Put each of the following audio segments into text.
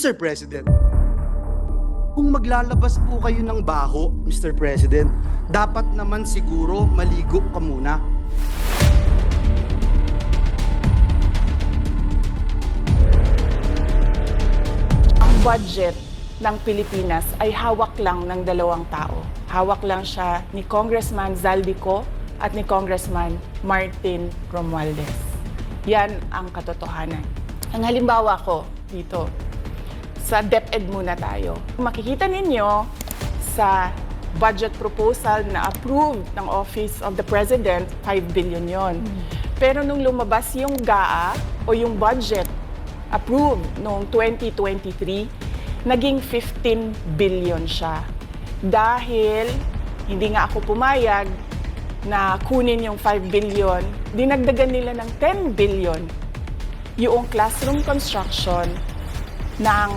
Mr. President, kung maglalabas po kayo ng baho, Mr. President, dapat naman siguro maligo ka muna. Ang budget ng Pilipinas ay hawak lang ng dalawang tao. Hawak lang siya ni Congressman Zaldico at ni Congressman Martin Romualdez. Yan ang katotohanan. Ang halimbawa ko dito, sa DepEd muna tayo. Makikita ninyo sa budget proposal na approved ng Office of the President, 5 billion yon. Pero nung lumabas yung GAA o yung budget approved noong 2023, naging 15 billion siya. Dahil hindi nga ako pumayag na kunin yung 5 billion, dinagdagan nila ng 10 billion yung classroom construction ng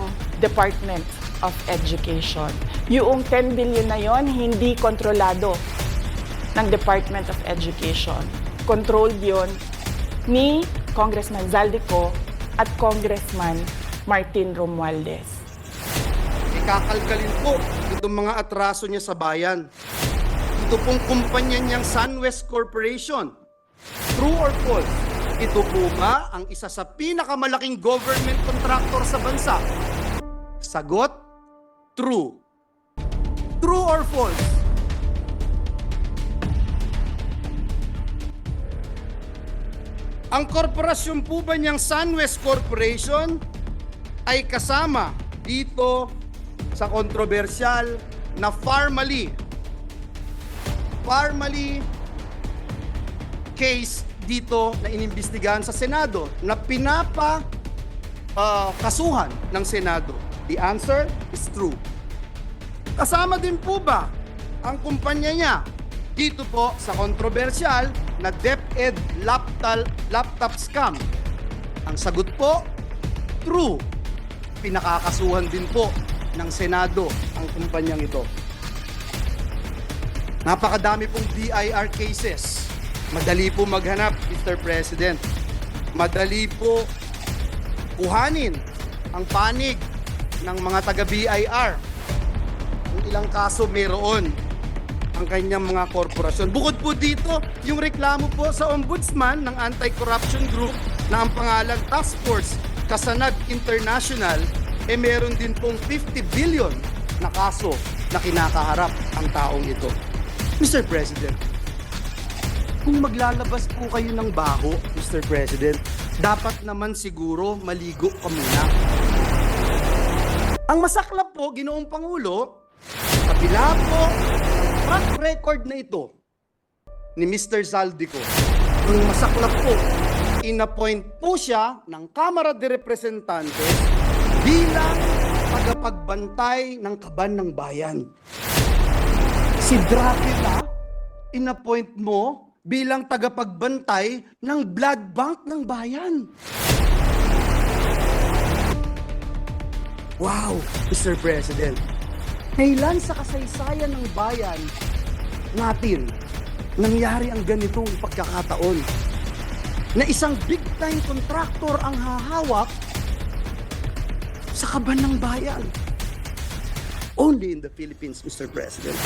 Department of Education. Yung 10 billion na yon hindi kontrolado ng Department of Education. Controlled yon ni Congressman Zaldico at Congressman Martin Romualdez. Ikakalkalin po itong mga atraso niya sa bayan. Ito pong kumpanya niyang SunWest Corporation. True or false? Ito po ba ang isa sa pinakamalaking government contractor sa bansa? Sagot, true. True or false? Ang korporasyon po ba niyang SunWest Corporation ay kasama dito sa kontrobersyal na Pharmaly case dito na inimbestigahan sa Senado na kasuhan ng Senado? The answer is true. Kasama din po ba ang kumpanya niya dito po sa kontrobersyal na DepEd laptop scam? Ang sagot po, true. Pinakakasuhan din po ng Senado ang kumpanyang ito. Napakadami pong BIR cases. Madali po maghanap, Mr. President. Madali po kuhanin ang panig ng mga taga-BIR. Kung ilang kaso mayroon ang kanyang mga korporasyon. Bukod po dito, yung reklamo po sa Ombudsman ng Anti-Corruption Group na ang pangalan Task Force Kasanag International, meron din pong 50 billion na kaso na kinakaharap ang taong ito. Mr. President, kung maglalabas po kayo ng baho, Mr. President, dapat naman siguro maligo ka muna. Ang masaklap po, Ginoong Pangulo, kabila po ng track record na ito ni Mr. Zaldico, ang masaklap po, inappoint po siya ng Kamara de Representantes bilang tagapagbantay ng kaban ng bayan. Si Dracula, inappoint mo bilang tagapagbantay ng blood bank ng bayan. Wow, Mr. President. Kailan sa kasaysayan ng bayan natin nangyari ang ganitong pagkakataon na isang big-time contractor ang hahawak sa kaban ng bayan? Only in the Philippines, Mr. President.